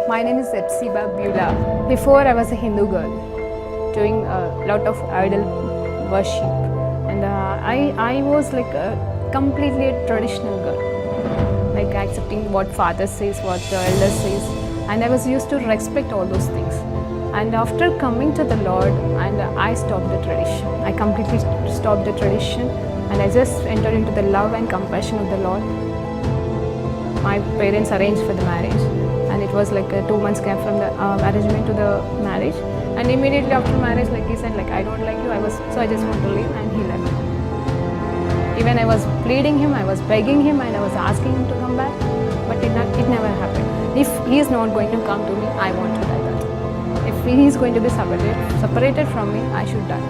My name is Epsiba Beulah. Before I was a Hindu girl doing a lot of idol worship, and I was like a completely a traditional girl, like accepting what father says, what the elder says, and I was used to respect all those things. And after coming to the Lord, and I stopped the tradition. I completely stopped the tradition, and I just entered into the love and compassion of the Lord. My parents arranged for the marriage, and it was like a 2 months gap from the arrangement to the marriage. And immediately after marriage, like he said, like I don't like you. I just want to leave, and he left. Even I was pleading him, I was begging him, and I was asking him to come back, but it never happened. If he is not going to come to me, I want to die. That if he is going to be separated from me, I should die.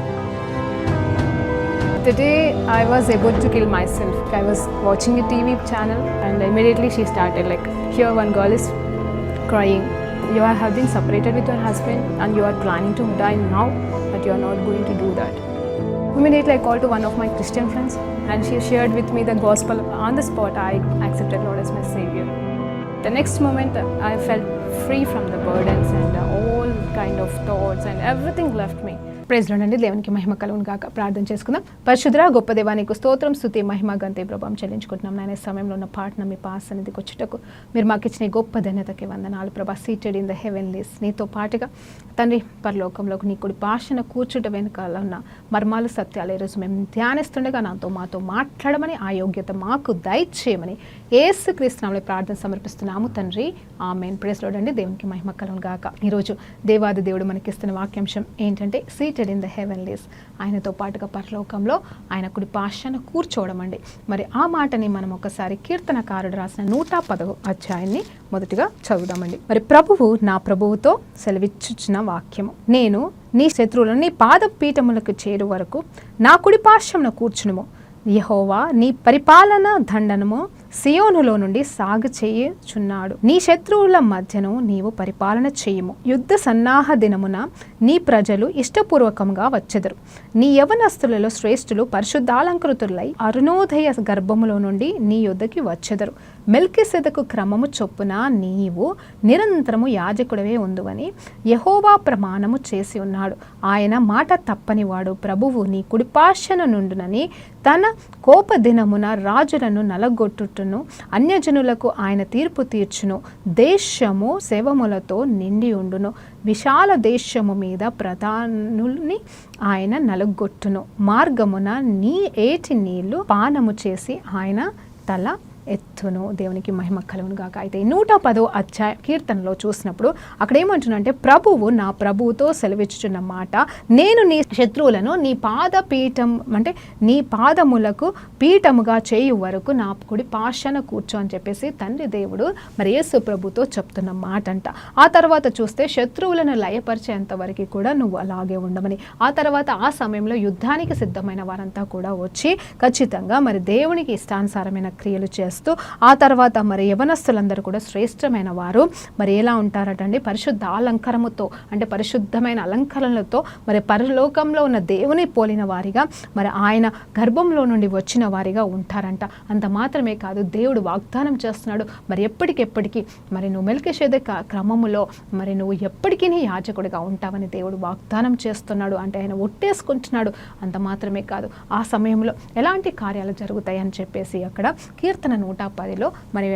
The day I was about to kill myself, I was watching a TV channel, and immediately she started like, here one girl is crying. You have been separated with your husband and you are planning to die now, but you are not going to do that. Immediately I called to one of my Christian friends, and she shared with me the gospel. On the spot, I accepted Lord as my Savior. The next moment, I felt free from the burdens and all kind of thoughts, and everything left me. Praise లోనండి, దేవునికి మహిమ కలుగును గాక. ప్రార్థన చేసుకుందాం. పరిశుద్ధ గొప్ప దేవానికి స్తోత్రం, స్తుతి, మహిమ, గంతే, ప్రభావం చెల్లించుకుంటున్నాం. నాయన సమయంలో ఉన్న పాటన మీ పాస్ సన్నిధికి వచ్చుటకు మీరు మాకు ఇచ్చిన గొప్ప ధన్యతకి వందనాలు ప్రభా. సీటెడ్ ఇన్ ద హెవెన్లీస్, నీతో పాటుగా తండ్రి పరలోకంలోకి నీ కుడి పాషన కూర్చుట వెనుకాల ఉన్న మర్మాలు సత్యాలు ఈరోజు మేము ధ్యానిస్తుండగా మాతో మాట్లాడమని, ఆ యోగ్యత మాకు దయచేయమని యేసుక్రీస్తు నామములో ప్రార్థన సమర్పిస్తున్నాము తండ్రి, ఆమేన్. ప్రైజ్ లార్డ్ అండి, దేవునికి మహిమ కలుగును గాక. ఈరోజు దేవాది దేవుడు మనకిస్తున్న వాక్యాంశం ఏంటంటే సీటెడ్ ఇన్ ద హెవెన్లీస్, ఆయనతో పాటుగా పరలోకంలో ఆయన కుడి పాషాన కూర్చోవడం అండి. మరి ఆ మాటని మనం ఒకసారి కీర్తనకారుడు రాసిన 110వ అధ్యాయాన్ని మొదటిగా చదువుదామండి. మరి నా ప్రభువుతో సెలవిచ్చుచున్న వాక్యము, నేను నీ శత్రువులను నీ పాదపీఠములకు చేరు వరకు నా కుడి పార్శ్వమున కూర్చునుము. యెహోవా నీ పరిపాలన దండనము సియోనులో నుండి సాగు చేయుచున్నాడు. నీ శత్రువుల మధ్యను నీవు పరిపాలన చేయుము. యుద్ధ సన్నాహ దినమున నీ ప్రజలు ఇష్టపూర్వకంగా వచ్చెదరు. నీ యవనస్తులలో శ్రేష్ఠులు పరిశుద్ధాలంకృతులై అరుణోదయ గర్భములో నుండి నీ యుద్ధకి వచ్చెదరు. మెల్కిసెదకు క్రమము చొప్పున నీవు నిరంతరము యాజకుడవే ఉందువని యెహోవా ప్రమాణము చేసి ఉన్నాడు. ఆయన మాట తప్పనివాడు. ప్రభువు నీ కుడిపార్శ్వన నుండునని తన కోప దినమున రాజులను నలగొట్టును. అన్యజనులకు ఆయన తీర్పు తీర్చును. దేశము శవములతో నిండి ఉండును. విశాల దేశము మీద ప్రధానుల్ని ఆయన నలగొట్టును. మార్గమున నీ ఏటి నీళ్లు పానము చేసి ఆయన తల ఎత్తును. దేవునికి మహిమ కలుగును గాక. అయితే 110వ అధ్యాయ కీర్తనలో చూసినప్పుడు అక్కడ ఏమంటున్నంటే, ప్రభువు నా ప్రభువుతో సెలవిచ్చుచున్న మాట, నేను నీ శత్రువులను నీ పాదపీఠం అంటే నీ పాదములకు పీఠముగా చేయు వరకు నా కుడి పార్శ్వన కూర్చో అని చెప్పేసి తండ్రి దేవుడు మరి యేసు ప్రభుతో చెప్తున్న మాట అంట. ఆ తర్వాత చూస్తే శత్రువులను లయపరిచేంత వరకు కూడా నువ్వు అలాగే ఉండమని, ఆ తర్వాత ఆ సమయంలో యుద్ధానికి సిద్ధమైన వారంతా కూడా వచ్చి ఖచ్చితంగా మరి దేవునికి ఇష్టానుసారమైన క్రియలు చేస్తూ, ఆ తర్వాత మరి యవనస్తులందరూ కూడా శ్రేష్టమైన వారు మరి ఎలా ఉంటారటండి, పరిశుద్ధ అలంకారముతో అంటే పరిశుద్ధమైన అలంకరణలతో మరి పరలోకంలో ఉన్న దేవుని పోలిన వారిగా మరి ఆయన గర్భంలో నుండి వచ్చిన వారిగా ఉంటారంట. అంత మాత్రమే కాదు, దేవుడు వాగ్దానం చేస్తున్నాడు, మరి ఎప్పటికెప్పటికీ మరి నువ్వు మెల్కిషెదెకు క్రమములో మరి నువ్వు ఎప్పటికీ యాజకుడిగా ఉంటావని దేవుడు వాగ్దానం చేస్తున్నాడు. అంటే ఆయన ఒట్టేసుకుంటున్నాడు. అంత మాత్రమే కాదు, ఆ సమయంలో ఎలాంటి కార్యాలు జరుగుతాయి అని చెప్పేసి అక్కడ కీర్తన 110లో మరి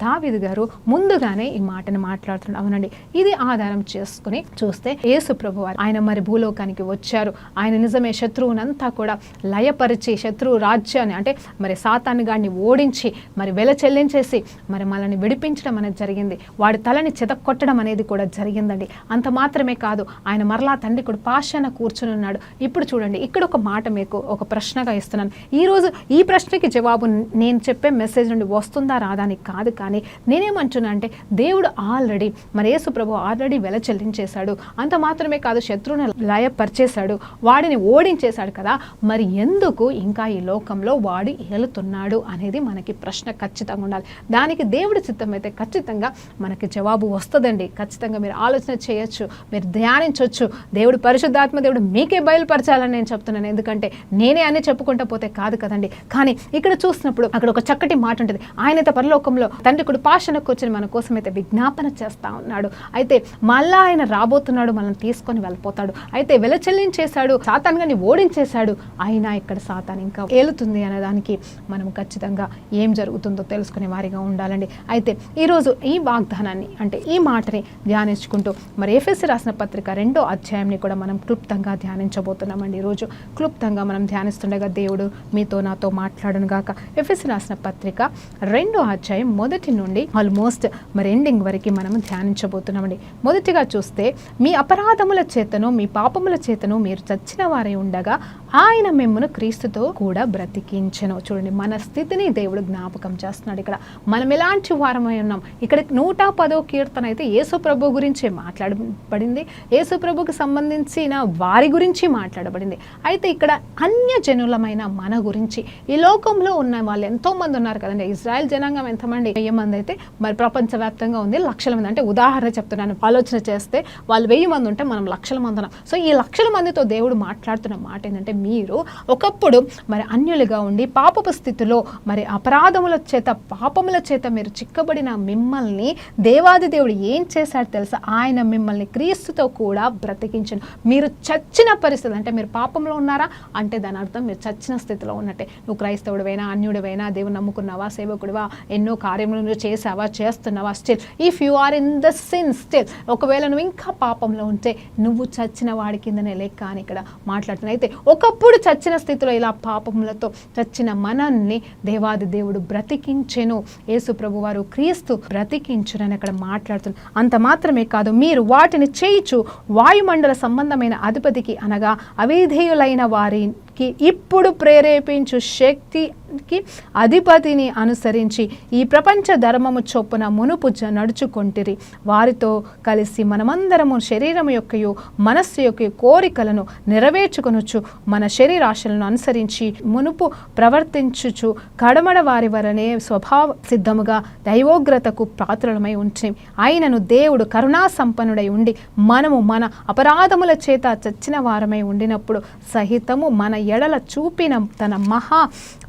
దావీదు గారు ముందుగానే ఈ మాటను మాట్లాడుతున్నాడు. అవునండి, ఇది ఆధారం చేసుకుని చూస్తే యేసు ప్రభు ఆయన మరి భూలోకానికి వచ్చారు. ఆయన నిజమే శత్రువునంతా కూడా లయపరిచి శత్రువు రాజ్యాన్ని అంటే మరి సాతాను గాడిని ఓడించి మరి వెల చెల్లించేసి మరి మనల్ని విడిపించడం అనేది జరిగింది. వాడి తలని చెదకొట్టడం అనేది కూడా జరిగిందండి. అంత మాత్రమే కాదు, ఆయన మరలా తండ్రి కూడా పాషాన కూర్చుని ఉన్నాడు. ఇప్పుడు చూడండి, ఇక్కడ ఒక మాట మీకు ఒక ప్రశ్నగా ఇస్తున్నాను. ఈరోజు ఈ ప్రశ్నకి జవాబు నేను చెప్పే మెసేజ్ నుండి వస్తుందా రాదా అని కాదు, కానీ నేనేమంటున్నా అంటే దేవుడు ఆల్రెడీ మరి యేసు ప్రభు ఆల్రెడీ వెల చెల్లించేశాడు. అంత మాత్రమే కాదు, శత్రువుని లయపరిచేశాడు, వాడిని ఓడించేశాడు కదా, మరి ఎందుకు ఇంకా ఈ లోకంలో వాడు ఏలుతున్నాడు అనేది మనకి ప్రశ్న ఖచ్చితంగా ఉండాలి. దానికి దేవుడి చిత్తం అయితే ఖచ్చితంగా మనకి జవాబు వస్తుందండి. ఖచ్చితంగా మీరు ఆలోచన చేయొచ్చు, మీరు ధ్యానించవచ్చు. దేవుడు పరిశుద్ధాత్మ దేవుడు మీకే బయలుపరచాలని నేను చెప్తున్నాను. ఎందుకంటే నేనే అని చెప్పుకుంటా పోతే కాదు కదండి. కానీ ఇక్కడ చూసినప్పుడు అక్కడ ఒక చక్కటి మాట మాట ఉంటుంది, ఆయనైతే పరలోకంలో తండ్రి కుడి పార్శ్వన కూర్చొని మన కోసం అయితే విజ్ఞాపన చేస్తూ ఉన్నాడు. అయితే మళ్ళా ఆయన రాబోతున్నాడు, మనల్ని తీసుకొని వెళ్ళిపోతాడు. అయితే వెలచెల్లించేశాడు, సాతాను గారిని ఓడించేశాడు. అయినా ఇక్కడ సాతాను ఇంకా ఏలుతుంది అనే దానికి మనం ఖచ్చితంగా ఏం జరుగుతుందో తెలుసుకునే వారిగా ఉండాలండి. అయితే ఈరోజు ఈ వాగ్దానాన్ని అంటే ఈ మాటని ధ్యానించుకుంటూ మరి ఎఫెసీ రాసిన పత్రిక 2వ అధ్యాయాన్ని కూడా మనం క్లుప్తంగా ధ్యానించబోతున్నామండి. ఈరోజు క్లుప్తంగా మనం ధ్యానిస్తుండగా దేవుడు మీతో నాతో మాట్లాడును గాక. ఎఫెసీ రాసిన పత్రిక 2వ అధ్యాయం 1 నుండి ఆల్మోస్ట్ మరి ఎండింగ్ వరకు మనం ధ్యానించబోతున్నామండి. మొదటిగా చూస్తే, మీ అపరాధముల చేతను మీ పాపముల చేతను మీరు చచ్చిన వారై ఉండగా ఆయన మిమ్మును క్రీస్తుతో కూడా బ్రతికించెను. చూడండి, మన స్థితిని దేవుడు జ్ఞాపకం చేస్తున్నాడు. ఇక్కడ మనం ఎలాంటి వారమై ఉన్నాం. ఇక్కడ 110వ కీర్తన అయితే యేసు ప్రభు గురించి మాట్లాడబడింది, యేసు ప్రభుకి సంబంధించిన వారి గురించి మాట్లాడబడింది. అయితే ఇక్కడ అన్యజనులమైన మన గురించి, ఈ లోకంలో ఉన్న వాళ్ళు ఎంతో మంది ఉన్నారు కదండి. ఇజ్రాయెల్ జనాంగం ఎంతమంది? 1000 మంది అయితే మరి ప్రపంచవ్యాప్తంగా ఉంది లక్షల మంది. అంటే ఉదాహరణ చెప్తున్నాను, ఆలోచన చేస్తే వాళ్ళు 1000 మంది ఉంటే మనం లక్షల మంది ఉన్నాం. సో ఈ లక్షల మందితో దేవుడు మాట్లాడుతున్న మాట ఏంటంటే, మీరు ఒకప్పుడు మరి అన్యులుగా ఉండి పాపపు స్థితిలో మరి అపరాధముల చేత పాపముల చేత మీరు చిక్కబడిన మిమ్మల్ని దేవాది దేవుడు ఏం చేశాడు తెలుసా? ఆయన మిమ్మల్ని క్రీస్తుతో కూడా బ్రతికించను. మీరు చచ్చిన పరిస్థితి అంటే మీరు పాపంలో ఉన్నారా అంటే దాని అర్థం మీరు చచ్చిన స్థితిలో ఉన్నట్టే. నువ్వు క్రైస్తవుడివైనా అన్యుడివైనా దేవుని నమ్ముకున్నావా, సేవకుడివా, ఎన్నో కార్యములు నువ్వు చేసావా, చేస్తున్నావా, still if you are in the sin still, ఒకవేళ నువ్వు ఇంకా పాపంలో ఉంటే నువ్వు చచ్చిన వాడి కిందనే లెక్క అని ఇక్కడ మాట్లాడుతున్నాయి. అయితే ఒకప్పుడు చచ్చిన స్థితిలో ఇలా పాపములతో చచ్చిన మనల్ని దేవాది దేవుడు బ్రతికించెను. యేసు ప్రభు వారు క్రీస్తు బ్రతికించునని అక్కడ మాట్లాడుతున్నారు. అంత మాత్రమే కాదు, మీరు వాటిని చేయిచు వాయుమండల సంబంధమైన అధిపతికి అనగా అవిధేయులైన వారికి ఇప్పుడు ప్రేరేపించు శక్తికి అధిపతిని అనుసరించి ఈ ప్రపంచ ధర్మము చొప్పున మునుపు నడుచుకొంటిరి. వారితో కలిసి మనమందరము శరీరము యొక్కయు మనస్సు యొక్క కోరికలను నెరవేర్చుకొనుచు మన శరీరాశలను అనుసరించి మునుపు ప్రవర్తించుచు కడమడ వారి వలనే స్వభావ సిద్ధముగా దైవోగ్రతకు పాత్రలమై ఉంచి, ఆయనను దేవుడు కరుణా సంపన్నుడై ఉండి మనము మన అపరాధముల చేత చచ్చిన వారమై ఉండినప్పుడు సహితము మన ఎడల చూపిన తన మహా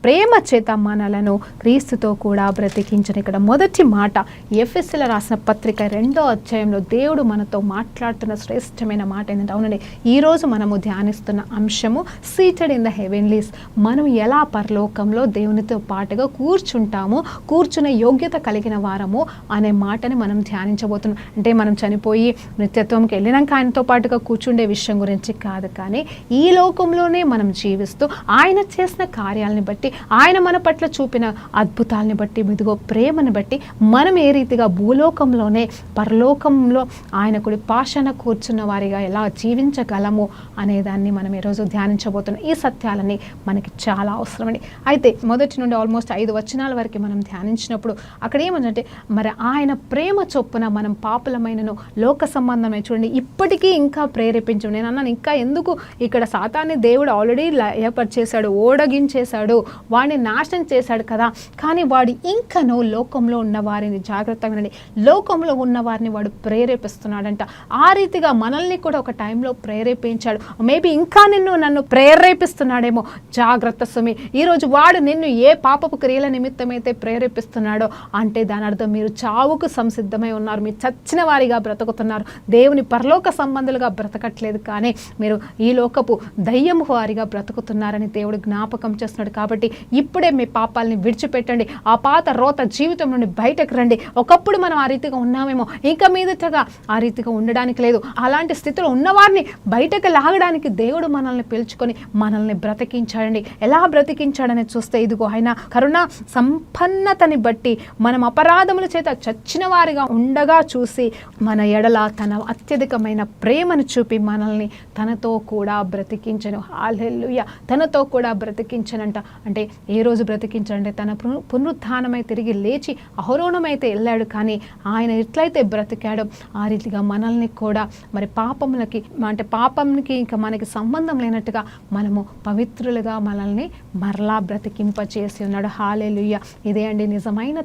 ప్రేమ చేత మనలను క్రీస్తుతో కూడా బ్రతికించను. ఇక్కడ మొదటి మాట ఎఫెసీయుల రాసిన పత్రిక 2వ అధ్యాయంలో దేవుడు మనతో మాట్లాడుతున్న శ్రేష్టమైన మాట ఏంటంటే, అవునండి, ఈరోజు మనము ధ్యానిస్తున్న అంశము సీటెడ్ ఇన్ ద హెవెన్లీస్. మనం ఎలా పరలోకంలో దేవునితో పాటుగా కూర్చుంటాము, కూర్చునే యోగ్యత కలిగిన వారము అనే మాటని మనం ధ్యానించబోతున్నాం. అంటే మనం చనిపోయి నిత్యత్వంకి వెళ్ళినాక ఆయనతో పాటుగా కూర్చుండే విషయం గురించి కాదు, కానీ ఈ లోకంలోనే మనం జీవిస్తూ ఆయన చేసిన కార్యాలని బట్టి, ఆయన మన పట్ల చూపిన అద్భుతాలని బట్టి, ఇదిగో ప్రేమను బట్టి మనం ఏ రీతిగా భూలోకంలోనే పరలోకంలో ఆయన కుడి పార్శ్వన కూర్చున్న వారిగా ఎలా జీవించగలము అనేదాన్ని మనం ఈరోజు ధ్యానించబోతున్నాం. ఈ సత్యాలని మనకి చాలా అవసరమండి. అయితే మొదటి నుండి ఆల్మోస్ట్ 5 వచనాల వరకు మనం ధ్యానించినప్పుడు అక్కడ ఏమంటే, మరి ఆయన ప్రేమ చొప్పున మనం పాపులమైనను లోక సంబంధమైన, చూడండి, ఇప్పటికీ ఇంకా ప్రేరేపించు. నేను అన్నాను, ఇంకా ఎందుకు ఇక్కడ సాతాన్ని దేవుడు ఆల్రెడీ ఏర్పరిచేశాడు, ఓడగించేశాడు, వాడిని నాశనం చేశాడు కదా, కానీ వాడు ఇంకనూ లోకంలో ఉన్న వారిని జాగ్రత్తగా వినండి, లోకంలో ఉన్న వారిని వాడు ప్రేరేపిస్తున్నాడంట. ఆ రీతిగా మనల్ని కూడా ఒక టైంలో ప్రేరేపించాడు. మేబీ ఇంకా నన్ను ప్రేరేపిస్తున్నాడేమో. జాగ్రత్త సుమి. ఈరోజు వాడు నిన్ను ఏ పాపపు క్రియల నిమిత్తమైతే ప్రేరేపిస్తున్నాడో అంటే దాని అర్థం మీరు చావుకు సంసిద్ధమై ఉన్నారు, మీరు చచ్చిన వారిగా బ్రతుకుతున్నారు, దేవుని పరలోక సంబంధులుగా బ్రతకట్లేదు, కానీ మీరు ఈ లోకపు దయ్యము వారిగా బ్రతుకుతున్నారని దేవుడు జ్ఞాపకం చేస్తున్నాడు. కాబట్టి ఇప్పుడే మీ పాపాలని విడిచిపెట్టండి, ఆ పాత రోత జీవితం నుండి బయటకు రండి. ఒకప్పుడు మనం ఆ రీతిగా ఉన్నామేమో, ఇంకా మీదటగా ఆ రీతిగా ఉండడానికి లేదు. అలాంటి స్థితిలో ఉన్నవారిని బయటకు లాగడానికి దేవుడు మనల్ని పిలుచుకొని మనల్ని బ్రతికించాడండి. ఎలా బ్రతికించాడని చూస్తే, ఇదిగో ఆయన కరుణా సంపన్నతని బట్టి మనం అపరాధముల చేత చచ్చిన వారిగా ఉండగా చూసి మన ఎడల తన అత్యధికమైన ప్రేమను చూపి మనల్ని తనతో కూడా బ్రతికించను. హల్లెలూయా. తనతో కూడా బ్రతికించనంట. అంటే ఏ రోజు బ్రతికించాడంటే తన పునరుత్థానమై తిరిగి లేచి అహరోణమైతే వెళ్ళాడు, కానీ ఆయన ఎట్లయితే బ్రతికాడో ఆ రీతిగా మనల్ని కూడా మరి పాపములకి, అంటే పాపంకి ఇంకా మనకి సంబంధం లేనట్టుగా మనము పవిత్రులుగా మనల్ని మరలా బ్రతికింపచేసి ఉన్నాడు. హల్లెలూయా. ఇదే అండి నిజమైన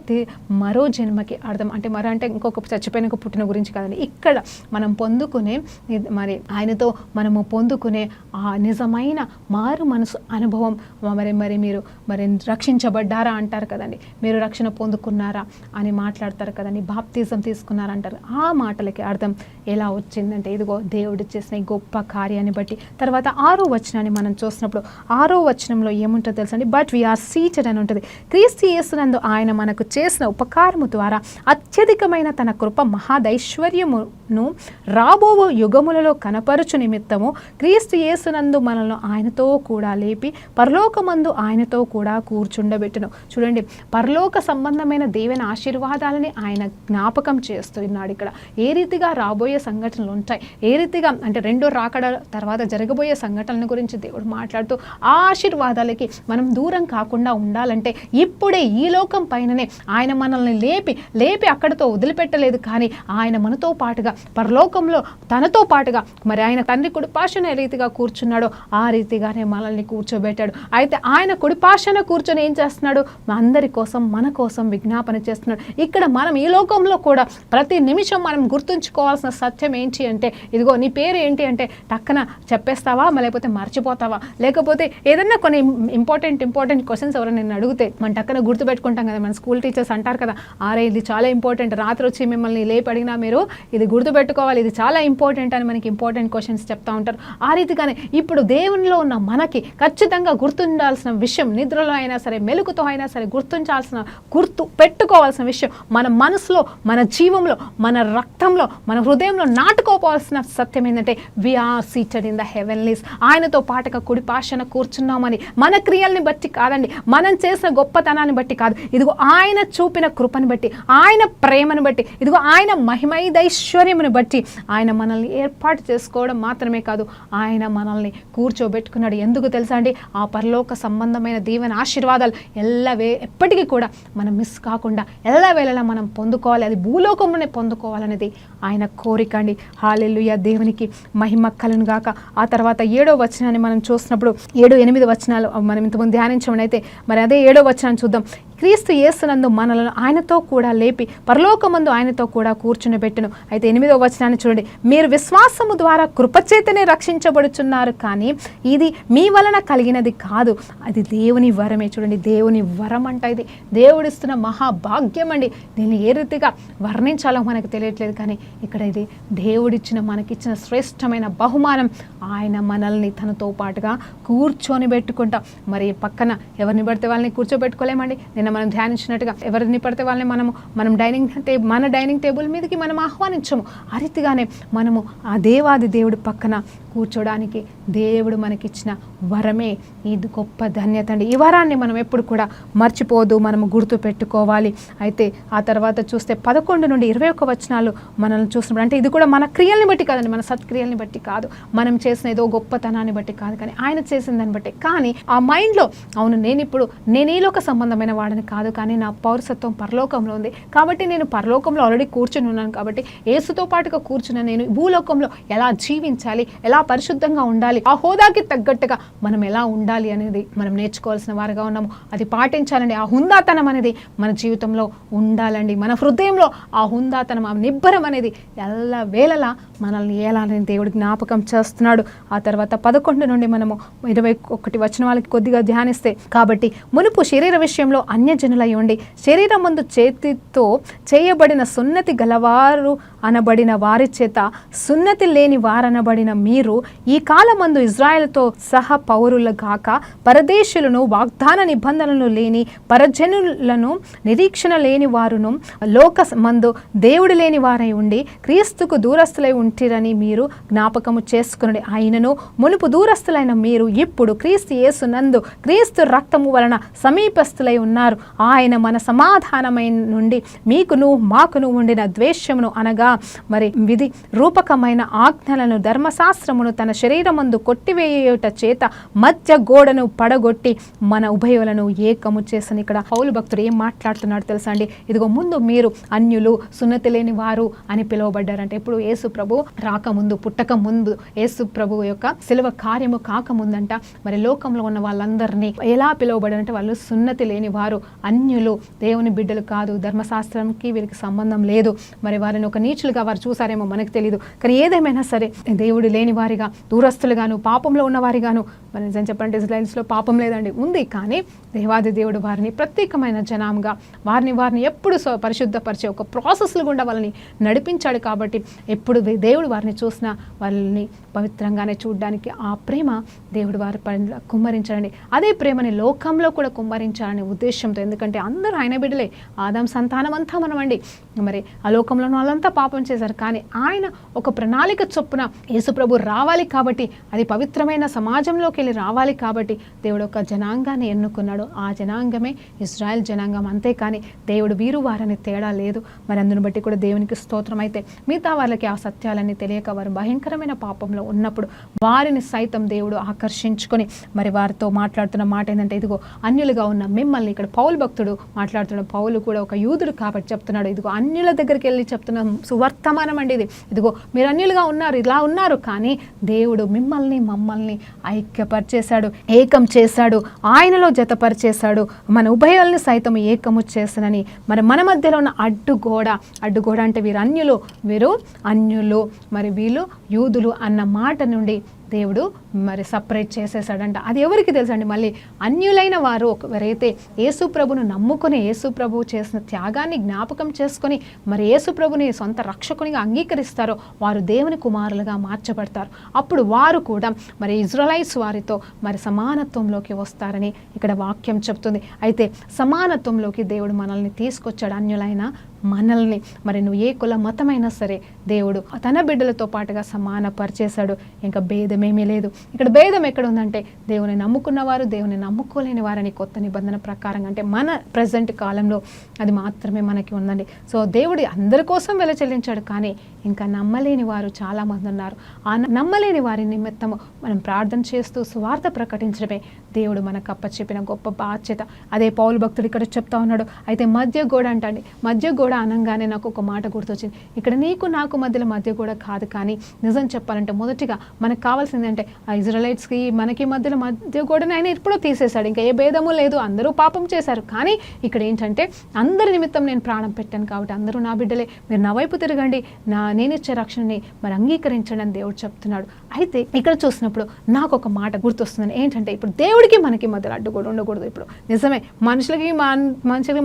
మరో జన్మకి అర్థం. అంటే అంటే ఇంకొక చచ్చిపోయిన పుట్టిన గురించి కాదండి, ఇక్కడ మనం పొందుకునే మరి ఆయనతో మనము పొందుకునే ఆ నిజమైన మారు మనసు అనుభవం. మరి మీరు మరి రక్షించబడ్డారా అంటారు కదండి, మీరు రక్షణ పొందుకున్నారా అని మాట్లాడతారు కదండి, బాప్తిజం తీసుకున్నారంటారు. ఆ మాటలకి అర్థం ఎలా వచ్చిందంటే ఇదిగో దేవుడు చేసిన ఈ గొప్ప కార్యాన్ని బట్టి. తర్వాత 6వ వచనాన్ని మనం చూసినప్పుడు 6వ వచనంలో ఏముంటుందో తెలుసండి, బట్ వీఆర్ సీటెడ్ అని ఉంటుంది. క్రీస్తు యేసునందు ఆయన మనకు చేసిన ఉపకారము ద్వారా అత్యధికమైన తన కృప మహాదైశ్వర్యమును రాబో యుగములలో కనపరుచు నిమిత్తము క్రీస్తు యేసునందు మనల్ని ఆయనతో కూడా లేపి పరలోకమందు ఆయనతో కూడా కూర్చుండబెట్టును. చూడండి, పరలోక సంబంధమైన దేవుని ఆశీర్వాదాలని ఆయన జ్ఞాపకం చేస్తున్నాడు. ఇక్కడ ఏ రీతిగా రాబోయే సంఘటనలు ఉంటాయి, ఏ రీతిగా అంటే రెండో రాకడ తర్వాత జరగబోయే సంఘటనల గురించి దేవుడు మాట్లాడుతూ ఆ ఆశీర్వాదాలకి మనం దూరం కాకుండా ఉండాలంటే ఇప్పుడే ఈ లోకం పైననే ఆయన మనల్ని లేపి అక్కడితో వదిలిపెట్టలేదు, కానీ ఆయన మనతో పాటుగా పరలోకంలో తనతో పాటుగా మరి ఆయన తండ్రి కుడిపాశన ఏ రీతిగా కూర్చున్నాడో ఆ రీతిగానే మనల్ని కూర్చోబెట్టాడు. అయితే ఆయన కుడిపాశన కూర్చొని ఏం చేస్తున్నాడు, అందరి కోసం మన కోసం విజ్ఞాపన చేస్తున్నాడు. ఇక్కడ మనం ఈ లోకంలో కూడా ప్రతి నిమిషం మనం గుర్తుంచుకోవాల్సిన సత్యం ఏంటి అంటే ఇదిగో నీ పేరు ఏంటి అంటే టక్కన చెప్పేస్తావా, లేకపోతే మర్చిపోతావా, లేకపోతే ఏదన్నా కొన్ని ఇంపార్టెంట్ క్వశ్చన్స్ ఎవరైనా నేను అడిగితే మనం టక్కన గుర్తుపెట్టుకుంటాం కదా. మన స్కూల్ టీచర్స్ అంటారు కదా, ఆరే ఇది చాలా ఇంపార్టెంట్, రాత్రి వచ్చి మిమ్మల్ని లేపి అడిగినా మీరు ఇది గుర్తుపెట్టుకోవాలి, ఇది చాలా ఇంపార్టెంట్ అని మనకి ఇంపార్టెంట్ క్వశ్చన్స్ చెప్తా ఉంటారు. ఆ రీతిగానే ఇప్పుడు దేవునిలో ఉన్న మనకి ఖచ్చితంగా గుర్తుండాల్సిన విషయం, నిద్రలో అయినా సరే మెలుకుతో అయినా సరే గుర్తు పెట్టుకోవాల్సిన విషయం మన మనసులో, మన జీవంలో, మన రక్తంలో, మన హృదయంలో నాటుకోవాల్సిన సత్యం ఏంటంటే we're seated in the heavenlies. ఆయనతో పాటుగా కుడిపాశన కూర్చున్నామని మన క్రియల్ని బట్టి కాదండి, మనం చేసిన గొప్పతనాన్ని బట్టి కాదు, ఇదిగో ఆయన చూపిన కృపను బట్టి, ఆయన ప్రేమను బట్టి, ఇదిగో ఆయన మహిమైదైశ్వర్యమును బట్టి ఆయన మనల్ని ఏర్పాటు చేసుకోవడం మాత్రమే కాదు, ఆయన మనల్ని కూర్చోబెట్టుకున్నాడు. ఎందుకు తెలుసా అండి, ఆ పరలోక సంబంధమైన దీవెన ఆశీర్వాదాలు ఎప్పటికీ కూడా మనం మిస్ కాకుండా ఎల్లవేళలా మనం పొందుకోవాలి, అది భూలోకంలోనే పొందుకోవాలనేది ఆయన కోరిక అండి. హల్లెలూయా, దేవునికి మహిమ కలుగును గాక. ఆ తర్వాత 7వ వచనాన్ని మనం చూసినప్పుడు 7-8 వచనాలు మనం ఇంతకుముందు ధ్యానించమనైతే మరి అదే 7వ వచనాన్ని చూద్దాం. క్రీస్తు యేసునందు మనలను ఆయనతో కూడా లేపి పరలోకమందు ఆయనతో కూడా కూర్చునిబెట్టును. అయితే 8వ వచనాన్ని చూడండి, మీరు విశ్వాసము ద్వారా కృపచేతనే రక్షించబడుచున్నారు, కానీ ఇది మీ వలన కలిగినది కాదు, అది దేవుని వరమే. చూడండి, దేవుని వరం అంట, ఇది దేవుడిస్తున్న మహాభాగ్యం అండి. దీన్ని ఏ రీతిగా వర్ణించాలో మనకు తెలియట్లేదు, కానీ ఇక్కడ ఇది దేవుడిచ్చిన మనకిచ్చిన శ్రేష్టమైన బహుమానం. ఆయన మనల్ని తనతో పాటుగా కూర్చొని పెట్టుకుంటాం. మరి పక్కన ఎవరిని పడితే వాళ్ళని కూర్చోబెట్టుకోలేమండి. మనం ధ్యానించినట్టుగా ఎవరిని పడితే వాళ్ళని మనం మన డైనింగ్ టేబుల్ మీదకి మనం ఆహ్వానించము. ఆ రీతిగానే మనము ఆ దేవాది దేవుడి పక్కన కూర్చోడానికి దేవుడు మనకిచ్చిన వరమే ఇది గొప్ప ధన్యత అండి. ఈ వరాన్ని మనం ఎప్పుడు కూడా మర్చిపోదు, మనము గుర్తు పెట్టుకోవాలి. అయితే ఆ తర్వాత చూస్తే 11 నుండి 21 వచనాలు మనల్ని చూసినప్పుడు, అంటే ఇది కూడా మన క్రియల్ని బట్టి కాదండి, మన సత్క్రియల్ని బట్టి కాదు, మనం చేసిన ఏదో గొప్పతనాన్ని బట్టి కాదు, కానీ ఆయన చేసిన దాన్ని బట్టి. కానీ ఆ మైండ్లో అవును నేను ఈ లోక సంబంధమైన వాడని కాదు, కానీ నా పౌరసత్వం పరలోకంలో ఉంది, కాబట్టి నేను పరలోకంలో ఆల్రెడీ కూర్చుని ఉన్నాను, కాబట్టి యేసుతో పాటుగా కూర్చున్న నేను భూలోకంలో ఎలా జీవించాలి, ఎలా పరిశుద్ధంగా ఉండాలి, ఆ హోదాకి తగ్గట్టుగా మనం ఎలా ఉండాలి అనేది మనం నేర్చుకోవాల్సిన వారుగా ఉన్నాము. అది పాటించాలండి. ఆ హుందాతనం అనేది మన జీవితంలో ఉండాలండి. మన హృదయంలో ఆ హుందాతనం, ఆ నిబ్బరం అనేది ఎల్లవేళలా మనల్ని ఏలాలని దేవుడు జ్ఞాపకం చేస్తున్నాడు. ఆ తర్వాత 11 నుండి మనము 21 వచనాలకి కొద్దిగా ధ్యానిస్తే, కాబట్టి మునుపు శరీర విషయంలో అన్యజనులై ఉండి శరీరం ముందు చేతితో చేయబడిన సున్నతి గలవారు అనబడిన వారి చేత సున్నతి లేని వారనబడిన మీరు ఈ కాలమందు ఇజ్రాయెల్తో సహ పౌరుల గాక పరదేశులను, వాగ్దాన నిబంధనలను లేని పరజనులను, నిరీక్షణ లేని వారును, లోక మందు దేవుడు లేని వారై ఉండి క్రీస్తుకు దూరస్తులై ఉంటిరని మీరు జ్ఞాపకము చేసుకుని, ఆయనను మునుపు దూరస్తులైన మీరు ఇప్పుడు క్రీస్తు యేసునందు క్రీస్తు రక్తము వలన సమీపస్తులై ఉన్నారు. ఆయన మన సమాధానమైన నుండి మీకును మాకును ఉండిన ద్వేషమును అనగా మరి విధి రూపకమైన ఆజ్ఞలను ధర్మశాస్త్రమును తన శరీరమందు కొట్టివేయుట చేత మధ్య గోడను పడగొట్టి మన ఉభయులను ఏకము చేసని. ఇక్కడ పౌలు భక్తుడు ఏం మాట్లాడుతున్నాడు తెలుసా అండి, ఇదిగో ముందు మీరు అన్యులు, సున్నతి లేని వారు అని పిలువబడ్డారంటే ఇప్పుడు యేసు ప్రభు రాకముందు, పుట్టక ముందు, యేసు ప్రభు యొక్క శిలువ కార్యము కాకముందంట మరి లోకంలో ఉన్న వాళ్ళందరినీ ఎలా పిలువబడ్డారంటే వాళ్ళు సున్నతి లేని వారు, అన్యులు, దేవుని బిడ్డలు కాదు, ధర్మశాస్త్రంకి వీరికి సంబంధం లేదు, మరి వారిని ఒక నీచులుగా వారు చూసారేమో మనకు తెలియదు, కానీ ఏదేమైనా సరే దేవుడు లేని వారిగా, దూరస్తులుగాను, పాపంలో ఉన్నవారిగాను, మరి నిజం చెప్పండి ఇజ్రాయెల్స్లో పాపం లేదండి, ఉంది, కానీ దేవాది దేవుడు వారిని ప్రత్యేకమైన జనాంగా వారిని ఎప్పుడు పరిశుద్ధపరిచే ఒక ప్రాసెస్లు గుండా వాళ్ళని నడిపించాడు. కాబట్టి ఎప్పుడు దేవుడు వారిని చూసినా వాళ్ళని పవిత్రంగానే చూడడానికి ఆ ప్రేమ దేవుడు వారి పైన కుమ్మరించాలని, అదే ప్రేమని లోకంలో కూడా కుమ్మరించాలనే ఉద్దేశంతో, ఎందుకంటే అందరూ ఆయన బిడ్డలే, ఆదాం సంతానం అంతా మనమండి. మరి ఆ లోకంలో వాళ్ళంతా పాపం చేశారు, కానీ ఆయన ఒక ప్రణాళిక చొప్పున యేసుప్రభు రావాలి కాబట్టి, అది పవిత్రమైన సమాజంలోకి వెళ్ళి రావాలి కాబట్టి దేవుడు ఒక జనాంగాన్ని ఎన్నుకున్నాడు. ఆ జనాంగమే ఇజ్రాయెల్ జనాంగం. అంతేకాని దేవుడు వీరు వారని తేడా లేదు. మరి అందును బట్టి కూడా దేవునికి స్తోత్రం. అయితే మిగతా వాళ్ళకి ఆ సత్యాలన్నీ తెలియక వారు భయంకరమైన పాపంలో ఉన్నప్పుడు వారిని సైతం దేవుడు ఆకర్షించుకొని మరి వారితో మాట్లాడుతున్న మాట ఏంటంటే, ఇదిగో అన్యులుగా ఉన్న మిమ్మల్ని, ఇక్కడ పౌలు భక్తుడు మాట్లాడుతున్నాడు. పౌలు కూడా ఒక యూదుడు కాబట్టి చెప్తున్నాడు, ఇదిగో అన్యుల దగ్గరికి వెళ్ళి చెప్తున్న సువర్తమానం అండి ఇది. ఇదిగో మీరు అన్యులుగా ఉన్నారు, ఇలా ఉన్నారు, కానీ దేవుడు మిమ్మల్ని మమ్మల్ని ఐక్యపరిచేశాడు, ఏకం చేశాడు, ఆయనలో జతపరిచేశాడు, మన ఉభయాల్ని సైతం ఏకము చేసనని. మరి మన మధ్యలో ఉన్న అడ్డుగోడ అంటే వీరు అన్యులు, మరి వీళ్ళు యూదులు అన్న మాట నుండి దేవుడు మరి సపరేట్ చేసేసాడంట. అది ఎవరికి తెలుసండి? మళ్ళీ అన్యులైన వారు ఎవరైతే యేసు ప్రభును నమ్ముకొని యేసు ప్రభు చేసిన త్యాగాన్ని జ్ఞాపకం చేసుకొని మరి యేసు ప్రభుని సొంత రక్షకునిగా అంగీకరిస్తారో వారు దేవుని కుమారులుగా మార్చబడతారు. అప్పుడు వారు కూడా మరి ఇజ్రాయెలైట్స్ వారితో మరి సమానత్వంలోకి వస్తారని ఇక్కడ వాక్యం చెప్తుంది. అయితే సమానత్వంలోకి దేవుడు మనల్ని తీసుకొచ్చాడు, అన్యులైన మనల్ని. మరి నువ్వు ఏ కుల మతమైనా సరే దేవుడు తన బిడ్డలతో పాటుగా సమానపరిచేశాడు. ఇంకా భేదమేమీ లేదు. ఇక్కడ భేదం ఎక్కడ ఉందంటే, దేవుని నమ్ముకున్నవారు, దేవుని నమ్ముకోలేని వారని కొత్త నిబంధన ప్రకారంగా, అంటే మన ప్రజెంట్ కాలంలో అది మాత్రమే మనకి ఉందండి. సో దేవుడు అందరి కోసం వెల చెల్లించాడు, కానీ ఇంకా నమ్మలేని వారు చాలామంది ఉన్నారు. ఆ నమ్మలేని వారి నిమిత్తము మనం ప్రార్థన చేస్తూ సువార్త ప్రకటించడమే దేవుడు మనకు అప్పచెప్పిన గొప్ప బాధ్యత. అదే పౌలు భక్తుడు ఇక్కడ చెప్తా ఉన్నాడు. అయితే మధ్య గోడ అంటండి, మధ్య గోడ అనగానే నాకు ఒక మాట గుర్తొచ్చింది. ఇక్కడ నీకు నాకు మధ్యలో మధ్య గోడ కాదు, కానీ నిజం చెప్పాలంటే మొదటిగా మనకు కావాల్సింది అంటే ఆ ఇజ్రాయెలైట్స్కి మనకి మధ్యలో మధ్య గోడని ఆయన ఎప్పుడో తీసేశాడు. ఇంకా ఏ భేదము లేదు, అందరూ పాపం చేశారు. కానీ ఇక్కడ ఏంటంటే అందరి నిమిత్తం నేను ప్రాణం పెట్టాను కాబట్టి అందరూ నా బిడ్డలే, మీరు నా వైపు తిరగండి, నేనిచ్చే రక్షణని మరి అంగీకరించండి అని దేవుడు చెప్తున్నాడు. అయితే ఇక్కడ చూసినప్పుడు నాకు ఒక మాట గుర్తొస్తుందని ఏంటంటే, ఇప్పుడు దేవుడికి మనకి మధ్యలో అడ్డుగోడ ఉండకూడదు. ఇప్పుడు నిజమే మనుషులకి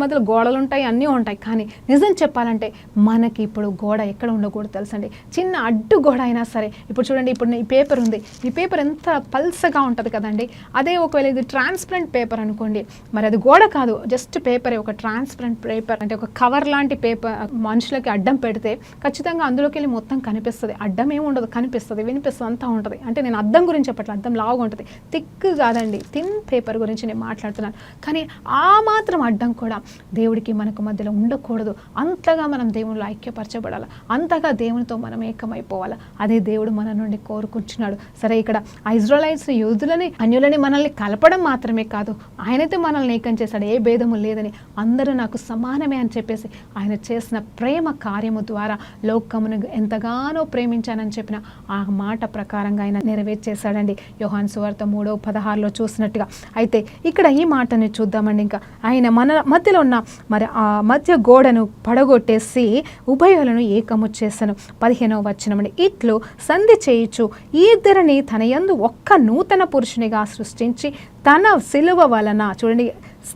మధ్యలో గోడలు ఉంటాయి, అన్నీ ఉంటాయి, కానీ నిజం చెప్పాలంటే మనకి ఇప్పుడు గోడ ఎక్కడ ఉండకూడదు తెలుసండి. చిన్న అడ్డు గోడ అయినా సరే, ఇప్పుడు చూడండి, ఇప్పుడు ఈ పేపర్ ఉంది, ఈ పేపర్ ఎంత పల్సగా ఉంటుంది కదండి. అదే ఒకవేళ ఇది ట్రాన్స్పరెంట్ పేపర్ అనుకోండి, మరి అది గోడ కాదు, జస్ట్ పేపరే. ఒక ట్రాన్స్పరెంట్ పేపర్ అంటే ఒక కవర్ లాంటి పేపర్ మనుషులకి అడ్డం పెడితే ఖచ్చితంగా అందులోకి వెళ్ళి మొత్తం కనిపిస్తుంది. అడ్డం ఏమి ఉండదు, కనిపిస్తుంది, వినిపిస్తుంది, అంతా ఉంటుంది. అంటే నేను అద్దం గురించి చెప్పట్లేదు, అద్దం లాగా ఉంటుంది, థిక్ కాదండి, థిన్ పేపర్ గురించి నేను మాట్లాడుతున్నాను. కానీ ఆ మాత్రం అడ్డం కూడా దేవుడికి మనకు మధ్యలో ఉండకూడదు. అంతగా మనం దేవునిలో ఐక్యపరచబడాలి, అంతగా దేవునితో మనం ఏకమైపోవాలి. అదే దేవుడు మన నుండి కోరుకుంటున్నాడు. సరే, ఇక్కడ ఇజ్రాయెలైట్స్ యూదులని అన్యులని మనల్ని కలపడం మాత్రమే కాదు, ఆయనైతే మనల్ని ఏకం చేశాడు, ఏ భేదము లేదని, అందరూ నాకు సమానమే అని చెప్పేసి ఆయన చేసిన ప్రేమ కార్యము ద్వారా లోకమును ఎంతగానో ప్రేమించానని చెప్పిన ఆ మాట ప్రకారంగా ఆయన నెరవేర్చేశాడండి. యోహాను సువార్త 3:16 చూసినట్టుగా. అయితే ఇక్కడ ఈ మాటని చూద్దామండి. ఇంకా ఆయన మన మధ్యలో ఉన్న మరి ఆ మధ్య గోడను పడగొట్టేసి ఉభయులను ఏకము చేసను. 15వ వచనమండి. ఇట్లు సంధి చేయుచు ఈ ఇద్దరిని తన యందు ఒక్క నూతన పురుషునిగా సృష్టించి తన శిలువ వలన, చూడండి,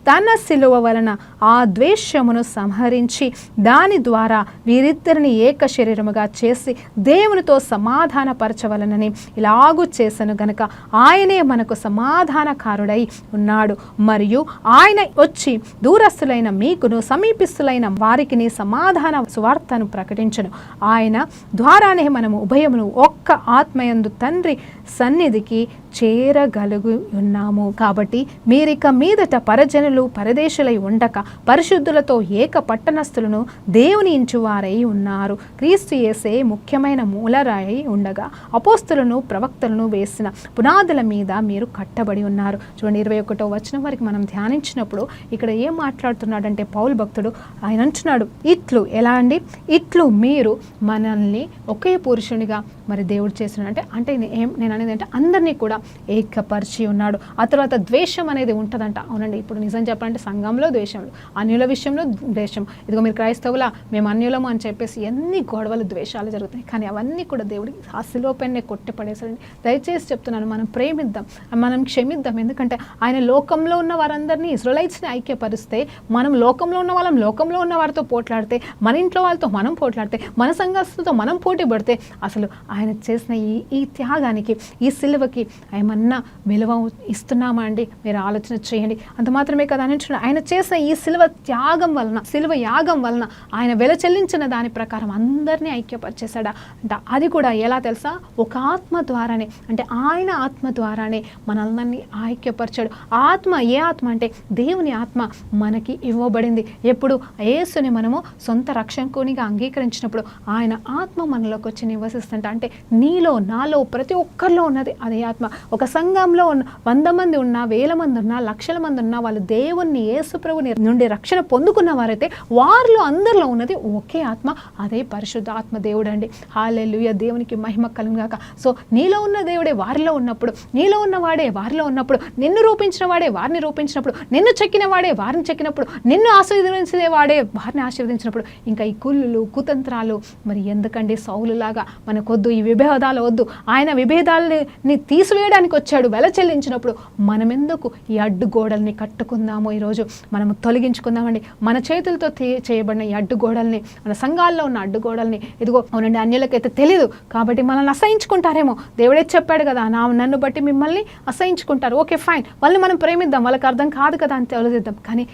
తన శిలువ వలన ఆ ద్వేషమును సంహరించి దాని ద్వారా వీరిద్దరిని ఏక శరీరముగా చేసి దేవునితో సమాధానపరచవలనని ఇలాగూ చేసను గనుక ఆయనే మనకు సమాధానకారుడై ఉన్నాడు. మరియు ఆయన వచ్చి దూరస్తులైన మీకును సమీపిస్తులైన వారికి సమాధాన సువార్తను ప్రకటించను. ఆయన ద్వారానే మనము ఉభయమును ఒక్క ఆత్మయందు తండ్రి సన్నిధికి చేరగలుగు ఉన్నాము. కాబట్టి మీరిక మీదట పరజనులు పరదేశులై ఉండక పరిశుద్ధులతో ఏక పట్టణస్థులను దేవుని ఇంచువారై ఉన్నారు. క్రీస్తు యేసే ముఖ్యమైన మూలరాయి ఉండగా అపోస్తులను ప్రవక్తలను వేసిన పునాదుల మీద మీరు కట్టబడి ఉన్నారు. చూడండి, 21వ వచనం వరకు మనం ధ్యానించినప్పుడు ఇక్కడ ఏం మాట్లాడుతున్నాడంటే పౌలు భక్తుడు ఆయన అంటున్నాడు, ఇట్లు ఎలా అండి, ఇట్లు మీరు మనల్ని ఒకే పురుషునిగా మరి దేవుడు చేస్తున్నాడు అంటే నేను అనేది అంటే అందరినీ కూడా ఏకపరిచి ఉన్నాడు. ఆ తర్వాత ద్వేషం అనేది ఉంటుందంట. అవునండి, ఇప్పుడు నిజం చెప్పాలంటే సంఘంలో ద్వేషంలో, అన్యుల విషయంలో ద్వేషం. ఇదిగో మీరు క్రైస్తవులా, మేము అన్యులము అని చెప్పేసి ఎన్ని గొడవలు ద్వేషాలు జరుగుతాయి. కానీ అవన్నీ కూడా దేవుడికి ఆ శిలువ పైనే కొట్టి పడేసాడండి. దయచేసి చెప్తున్నాను, మనం ప్రేమిద్దాం, మనం క్షమిద్దాం. ఎందుకంటే ఆయన లోకంలో ఉన్న వారందరినీ, ఇజ్రాయెలైట్స్ని ఐక్యపరిస్తే, మనం లోకంలో ఉన్న వాళ్ళం లోకంలో ఉన్న వారితో పోట్లాడితే, మన ఇంట్లో వాళ్ళతో మనం పోట్లాడితే, మన సంఘస్థులతో మనం పోటీ పడితే, అసలు ఆయన చేసిన ఈ త్యాగానికి, ఈ సిలువకి ఏమన్నా విలువ ఇస్తున్నామా అండి? మీరు ఆలోచన చేయండి. అంత మాత్రమే కదా అని ఆయన చేసిన ఈ సిలువ త్యాగం వలన, సిలువ యాగం వలన ఆయన వెల చెల్లించిన దాని ప్రకారం అందరినీ ఐక్యపరిచేశాడా అంట. అది కూడా ఎలా తెలుసా? ఒక ఆత్మ ద్వారానే, అంటే ఆయన ఆత్మ ద్వారానే మనల్ని ఐక్యపరిచాడు. ఆత్మ ఏ ఆత్మ అంటే దేవుని ఆత్మ మనకి ఇవ్వబడింది. ఎప్పుడు యేసుని మనము సొంత రక్షకునిగా అంగీకరించినప్పుడు ఆయన ఆత్మ మనలోకి వచ్చి నివసిస్తుంట. అంటే నీలో, నాలో, ప్రతి ఒక్కరిలో ఉన్నది అదే ఆత్మ. ఒక సంఘంలో 100 మంది ఉన్నా, 1000 మంది ఉన్నా, లక్షల మంది ఉన్నా, వాళ్ళు దేవుణ్ణి, యేసు ప్రభుని నుండి రక్షణ పొందుకున్న వారైతే వారిలో అందరిలో ఉన్నది ఒకే ఆత్మ, అదే పరిశుద్ధ ఆత్మ దేవుడు అండి. హల్లెలూయా, దేవునికి మహిమ కలుగును గాక. సో నీలో ఉన్న దేవుడే వారిలో ఉన్నప్పుడు, నీలో ఉన్నవాడే వారిలో ఉన్నప్పుడు, నిన్ను రూపించిన వాడే వారిని రూపించినప్పుడు, నిన్ను చెక్కిన వాడే వారిని చెక్కినప్పుడు, నిన్ను ఆశీర్వదించే వాడే వారిని ఆశీర్వదించినప్పుడు, ఇంకా ఈ కుళ్ళులు, కుతంత్రాలు మరి ఎందుకండి? సౌలులాగా మనకొద్దు, ఈ విభేదాలు వద్దు. ఆయన విభేదాలని తీసివేయడానికి వచ్చాడు. వెల చెల్లించినప్పుడు మనమెందుకు ఈ అడ్డుగోడల్ని కట్టుకుందామో ఈరోజు మనము తొలగించుకుందామండి. మన చేతులతో చేయబడిన ఈ అడ్డుగోడల్ని, మన సంఘాల్లో ఉన్న అడ్డుగోడల్ని, ఇదిగో అవునండి, అన్యులకైతే తెలియదు కాబట్టి మనల్ని అసహించుకుంటారేమో. దేవుడే చెప్పాడు కదా, నన్ను బట్టి మిమ్మల్ని అసహించుకుంటారు. ఓకే ఫైన్, వాళ్ళని మనం ప్రేమిద్దాం, వాళ్ళకి అర్థం కాదు కదా అని తెలియజేద్దాం. కానీ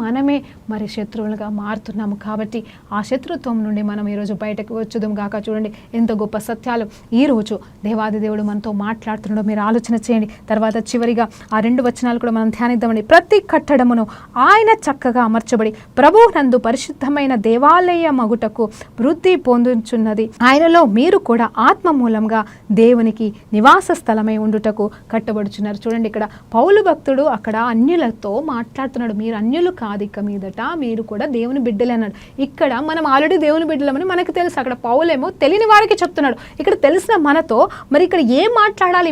మనమే మరి శత్రువులుగా మారుతున్నాము. కాబట్టి ఆ శత్రుత్వం నుండి మనం ఈరోజు బయటకు వచ్చుదాం గాక. చూడండి ఎంత గొప్ప సత్యాలు ఈరోజు దేవాది దేవుడు మనతో మాట్లాడుతున్నాడో మీరు ఆలోచన చేయండి. తర్వాత చివరిగా ఆ 2 వచనాలు కూడా మనం ధ్యానిద్దామండి. ప్రతి కట్టడమును ఆయన చక్కగా అమర్చబడి ప్రభువునందు పరిశుద్ధమైన దేవాలయ మగుటకు వృద్ధి పొందుచున్నది. ఆయనలో మీరు కూడా ఆత్మ మూలంగా దేవునికి నివాస స్థలమై ఉండుటకు కట్టబడుచున్నారు. చూడండి, ఇక్కడ పౌలు భక్తుడు అక్కడ అన్యులతో మాట్లాడుతున్నాడు. మీరు అన్యులు కాదు, ఇక మీదట మీరు కూడా దేవుని బిడ్డలే అన్నాడు. ఇక్కడ మనం ఆల్రెడీ దేవుని బిడ్డలమని మనకు తెలుసు. అక్కడ పౌలేమో తెలియని వారికి చెప్తున్నాడు. ఇక్కడ తెలిసిన మనతో మరి ఇక్కడ ఏం మాట్లాడాలి,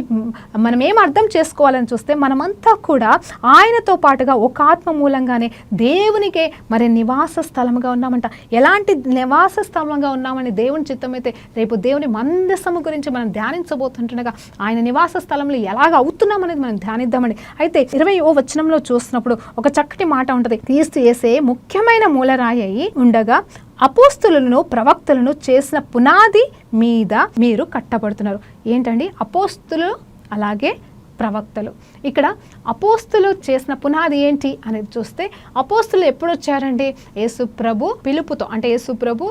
మనం ఏం అర్థం చేసుకోవాలని చూస్తే మనమంతా కూడా ఆయనతో పాటుగా ఒక ఆత్మ మూలంగానే దేవునికే మరి నివాస స్థలంగా ఉన్నామంట. ఎలాంటి నివాస స్థలంగా ఉన్నామని దేవుని చిత్తమైతే రేపు దేవుని మందసము గురించి మనం ధ్యానించబోతుంటుండగా ఆయన నివాస స్థలంలో ఎలాగ అవుతున్నామనేది మనం ధ్యానిద్దామండి. అయితే 20వ వచనంలో చూసినప్పుడు ఒక చక్కటి మాట ఉంటుంది. క్రీస్తు యేసే ముఖ్యమైన మూలరాయి అయి ఉండగా అపోస్తులను ప్రవక్తలను చేసిన పునాది మీద మీరు కట్టబడుతున్నారు. ఏంటండి? అపోస్తులు అలాగే ప్రవక్తలు. ఇక్కడ అపోస్తులు చేసిన పునాది ఏంటి అనేది చూస్తే, అపోస్తులు ఎప్పుడు వచ్చారండి? యేసు ప్రభు పిలుపుతో. అంటే యేసు ప్రభు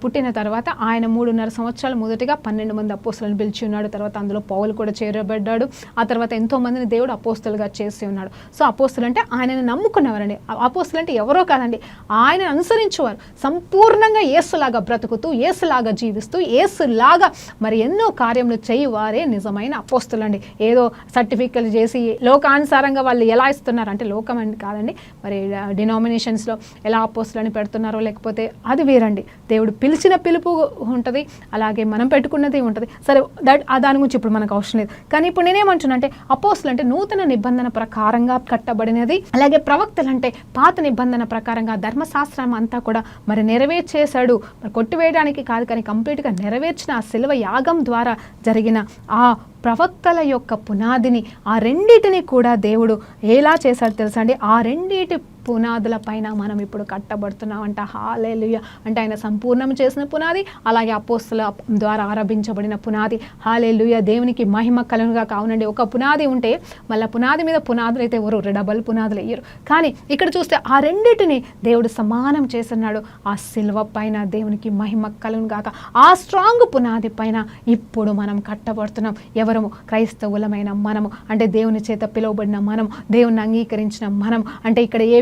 పుట్టిన తర్వాత ఆయన 3.5 సంవత్సరాలు మొదటిగా 12 మంది అపోస్తులను పిలిచి ఉన్నాడు. తర్వాత అందులో పౌలు కూడా చేరబడ్డాడు. ఆ తర్వాత ఎంతో మందిని దేవుడు అపోస్తులుగా చేసి ఉన్నాడు. సో అపోస్తులు అంటే ఆయనను నమ్ముకున్నవారండి. అపోస్తులు అంటే ఎవరో కాదండి, ఆయన అనుసరించేవారు. సంపూర్ణంగా యేసులాగా బ్రతుకుతూ, యేసులాగా జీవిస్తూ, యేసులాగా మరి ఎన్నో కార్యములు చేయువారే నిజమైన అపోస్తులు అండి. ఏదో సర్టిఫికెట్లు చేసి లోకానుసారంగా వాళ్ళు ఎలా ఇస్తున్నారు అంటే, లోకం అని కాదండి, మరి డినామినేషన్స్లో ఎలా అపోస్తులని పెడుతున్నారో లేకపోతే అది వేరండి. దేవుడు పిలిచిన పిలుపు ఉంటుంది, అలాగే మనం పెట్టుకున్నది ఉంటుంది. సరే, దాని గురించి ఇప్పుడు మనకు అవసరం లేదు. కానీ ఇప్పుడు నేనేమంటున్నా అంటే, అపోస్తులు అంటే నూతన నిబంధన ప్రకారంగా కట్టబడినది, అలాగే ప్రవక్తలు అంటే పాత నిబంధన ప్రకారంగా ధర్మశాస్త్రం అంతా కూడా మరి నెరవేర్చేశాడు. మరి కొట్టివేయడానికి కాదు, కానీ కంప్లీట్గా నెరవేర్చిన ఆ శిలువ యాగం ద్వారా జరిగిన ఆ ప్రవక్తల యొక్క పునాదిని, ఆ రెండిటిని కూడా దేవుడు ఎలా చేశాడు తెలుసా అండి? ఆ రెండిటి పునాదుల పైన మనం ఇప్పుడు కట్టబడుతున్నామంట. హల్లెలూయా. అంటే ఆయన సంపూర్ణం చేసిన పునాది, అలాగే అపోస్తుల ద్వారా ఆరంభించబడిన పునాది. హల్లెలూయా, దేవునికి మహిమ కలుగునుగా. కావునండి, ఒక పునాది ఉంటే మళ్ళీ పునాది మీద పునాదులు అయితే ఎవరు డబల్ పునాదులు వేయరు. కానీ ఇక్కడ చూస్తే ఆ రెండిటిని దేవుడు సమానం చేస్తున్నాడు ఆ సిలువ పైన. దేవునికి మహిమ కలుగునుగాక. ఆ స్ట్రాంగ్ పునాది పైన ఇప్పుడు మనం కట్టబడుతున్నాం. ఎవరము? క్రైస్తవులమైన మనము, అంటే దేవుని చేత పిలువబడిన మనం, దేవుని అంగీకరించిన మనం. అంటే ఇక్కడ ఏ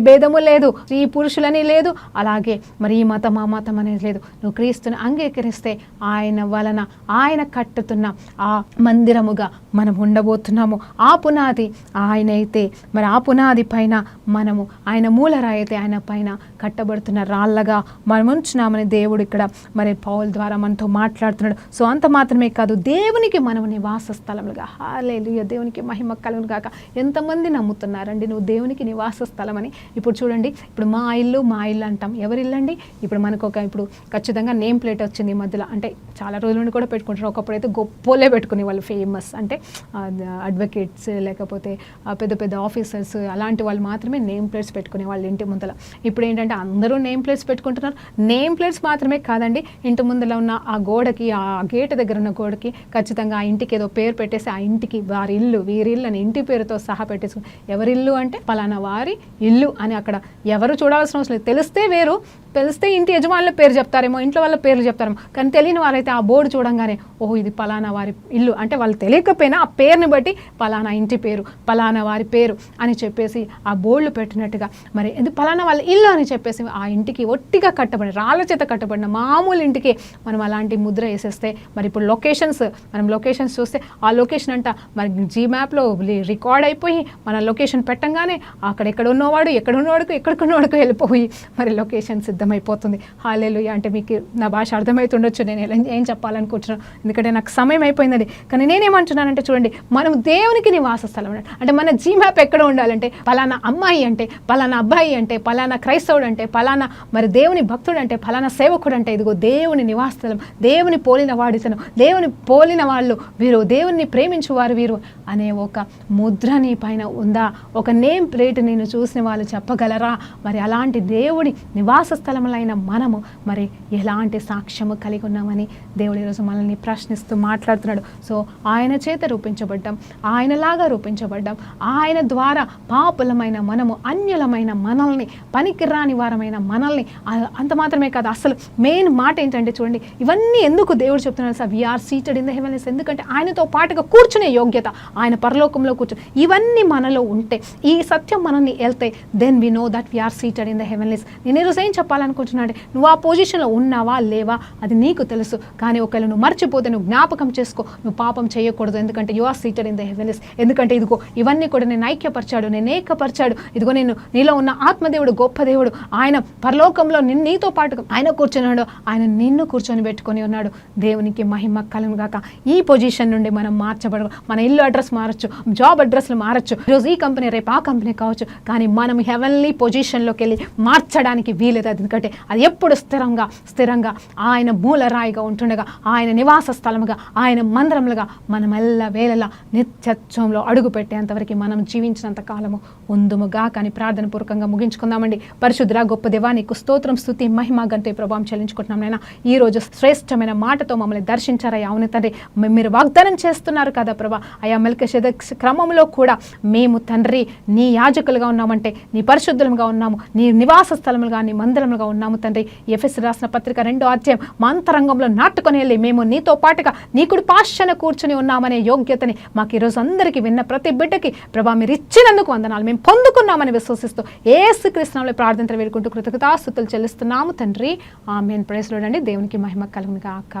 భేదము లేదు, ఈ పురుషులని లేదు, అలాగే మరి ఈ మతం ఆ మతం అనేది లేదు. నువ్వు క్రీస్తుని అంగీకరిస్తే ఆయన వలన ఆయన కట్టుతున్న ఆ మందిరముగా మనం ఉండబోతున్నాము. ఆ పునాది ఆయన అయితే మరి ఆ పునాది పైన మనము, ఆయన మూలరాయి అయితే ఆయన పైన కట్టబడుతున్న రాళ్ళగా మనం ఉంచున్నామని దేవుడు ఇక్కడ మరి పౌలు ద్వారా మనతో మాట్లాడుతున్నాడు. సో అంత మాత్రమే కాదు, దేవునికి మనం నివాస స్థలములుగా. హల్లెలూయా, దేవునికి మహిమ కలుగును గాక. ఎంతమంది నమ్ముతున్నారండి నువ్వు దేవునికి నివాస స్థలం అని? ఇప్పుడు చూడండి, ఇప్పుడు మా ఇల్లు అంటాం. ఎవరి ఇల్లు అండి? ఇప్పుడు మనకు ఇప్పుడు ఖచ్చితంగా నేమ్ ప్లేట్ వచ్చింది ఈ మధ్యలో. అంటే చాలా రోజుల నుండి కూడా పెట్టుకుంటారు. ఒకప్పుడైతే గొప్పలే పెట్టుకునే వాళ్ళు, ఫేమస్ అంటే అడ్వకేట్స్ లేకపోతే పెద్ద పెద్ద ఆఫీసర్స్ అలాంటి వాళ్ళు మాత్రమే నేమ్ ప్లేట్స్ పెట్టుకునే వాళ్ళు ఇంటి ముందల. ఇప్పుడు ఏంటంటే అందరూ నేమ్ ప్లేట్స్ పెట్టుకుంటున్నారు. నేమ్ ప్లేట్స్ మాత్రమే కాదండి, ఇంటి ముందర ఉన్న ఆ గోడకి, ఆ గేట్ దగ్గర ఉన్న గోడకి ఖచ్చితంగా ఆ ఇంటికి ఏదో పేరు పెట్టేసి ఆ ఇంటికి వారి ఇల్లు, వీరి ఇల్లు అని ఇంటి పేరుతో సహా పెట్టేసుకుని, ఎవరి ఇల్లు అంటే పలానా వారి ఇల్లు అని అక్కడ ఎవరు చూడాల్సిన అవసరం లేదు. తెలిస్తే వేరు, తెలిస్తే ఇంటి యజమానుల పేరు చెప్తారేమో, ఇంట్లో వాళ్ళ పేర్లు చెప్తారేమో. కానీ తెలియని వారైతే ఆ బోర్డు చూడంగానే ఓహో ఇది పలానా వారి ఇల్లు అంటే వాళ్ళు తెలియకపోయినా ఆ పేరుని బట్టి పలానా ఇంటి పేరు, పలానా వారి పేరు అని చెప్పేసి ఆ బోర్డులు పెట్టినట్టుగా మరి ఎందుకు పలానా వాళ్ళ ఇల్లు అని చెప్పేసి ఆ ఇంటికి ఒట్టిగా కట్టబడి రాళ్ళ చేత కట్టబడిన మామూలు ఇంటికి మనం అలాంటి ముద్ర వేసేస్తే, మరి ఇప్పుడు మనం లొకేషన్స్ చూస్తే ఆ లొకేషన్ అంట మరి జీ మ్యాప్లో రికార్డ్ అయిపోయి మన లొకేషన్ పెట్టంగానే అక్కడ ఎక్కడున్నవాడికి వెళ్ళిపోయి మరి లొకేషన్ సిద్ధమైపోతుంది. హల్లెలూయా. అంటే మీకు నా భాష అర్థమవుతుండొచ్చు, నేను ఏం చెప్పాలనుకుంటున్నాను, ఎందుకంటే నాకు సమయం అయిపోయిందండి. కానీ నేనేమంటున్నానంటే చూడండి, మనం దేవునికి నివాస స్థలం అంటే మన జీ మ్యాప్ ఎక్కడ ఉండాలంటే పలానా అమ్మాయి అంటే, పలానా అబ్బాయి అంటే, పలానా క్రైస్తవుడు అంటే, పలానా మరి దేవుని భక్తుడు అంటే, పలానా సేవకుడు అంటే, ఇదిగో దేవుని నివాస స్థలం, దేవుని పోలిన వాడితను, దేవుని పోలిన వాళ్ళు వీరు, దేవుని ప్రేమించువారు వీరు అనే ఒక ముద్ర నీ పైన ఉందా? ఒక నేమ్ ప్లేట్ నేను చూసిన వాళ్ళు చెప్పగలరా? మరి అలాంటి దేవుడి నివాస స్థలములైన మనము మరి ఎలాంటి సాక్ష్యము కలిగి ఉన్నామని దేవుడు ఈరోజు మనల్ని ప్రశ్నిస్తూ మాట్లాడుతున్నాడు. సో ఆయన చేత రూపించబడ్డాం, ఆయనలాగా రూపించబడ్డాం. ఆయన ద్వారా పాపులమైన మనము, అన్యులమైన మనల్ని, పనికిరాని వారమైన మనల్ని, అంత మాత్రమే కాదు, అసలు మెయిన్ మాట ఏంటంటే చూడండి, ఇవన్నీ ఎందుకు దేవుడు చెప్తున్నాడు sir, we're seated in the heavenlies. ఎందుకంటే ఆయనతో పాటుగా కూర్చునే యోగ్యత, ఆయన పరలోకంలో కూర్చుని ఇవన్నీ మనలో ఉంటే, ఈ సత్యం మనల్ని వెళ్తే, then we know that we're seated in the heavenlies. నేను ఈరోజు ఏం చెప్పాలనుకుంటున్నాను, నువ్వు ఆ పొజిషన్లో ఉన్నావా లేవా అది నీకు తెలుసు. కానీ ఒకవేళ నువ్వు మర్చిపోతే నువ్వు జ్ఞాపకం చేసుకో, నువ్వు పాపం చేయకూడదు. ఎందుకంటే you are seated in the heavenlies. ఎందుకంటే ఇదిగో ఇవన్నీ కూడా నేను ఐక్యపరిచాడు, నేను ఏకపరిచాడు. ఇదిగో నీలో ఉన్న ఆత్మదేవుడు గొప్ప దేవుడు, ఆయన పరలోకంలో నీతో పాటు ఆయన కూర్చున్నాడు, ఆయన నిన్ను కూర్చొని పెట్టుకొని ఉన్నాడు. దేవునికి మహిమ కలుగును గాక. ఈ పొజిషన్ నుండి మనం మార్చబడదు. మన ఇల్లు అడ్రస్ మారచ్చు, జాబ్ అడ్రస్లు మారచ్చు, ఈరోజు ఈ కంపెనీ రేపు ఆ కంపెనీ కావచ్చు, కానీ మనం హెవెన్లీ పొజిషన్లోకి వెళ్ళి మార్చడానికి వీలేదు. ఎందుకంటే అది ఎప్పుడు స్థిరంగా ఆయన మూలరాయిగా ఉంటుండగా, ఆయన నివాస స్థలముగా, ఆయన మందిరములుగా మనం వేళలా నిత్యత్వంలో అడుగు పెట్టేంతవరకు మనం జీవించినంత కాలము ఉందుముగా. కానీ ప్రార్థన పూర్వకంగా ముగించుకుందామండి. పరిశుద్ధ గొప్ప దేవా, నీకు స్తోత్రం, స్తుతి, మహిమ, గంటే ప్రభావం చెల్లించుకుంటున్నాం నైనా. ఈ రోజు శ్రేష్టమైన మాటతో మమ్మల్ని దర్శించారయ్యా. అవును తండ్రి, మీరు వాగ్దానం చేస్తున్నారు కదా ప్రభా, అయ్యా మెల్కీషెదెక్ క్రమంలో కూడా మేము తండ్రి నీ యాజకులుగా ఉన్నామంటే, నీ పరిశుద్ధులుగా ఉన్నాము, నీ నివాస స్థలములుగా, నీ మందిరములుగా ఉన్నాము తండ్రి. ఎఫెసీ రాసిన పత్రిక 2వ అధ్యాయం మా అంతరంగంలో నాటుకొని వెళ్ళి మేము నీతో పాటుగా నీ కుడి పార్శ్వన కూర్చుని ఉన్నామనే యోగ్యతని మాకు ఈరోజు అందరికీ విన్న ప్రతి బిడ్డకి ప్రభా మీరు ఇచ్చినందుకు వందనాలు, మేము పొందుకున్నామని విశ్వసిస్తూ యేసుక్రీస్తు నామములో ప్రార్థన వేడుకుంటూ కృతజ్ఞతాస్తుతులు చెల్లిస్తున్నాము తండ్రి. ఆమేన్. ప్రైజ్ లార్డ్ అండి. దేవునికి మహిమ కలుగును గాక.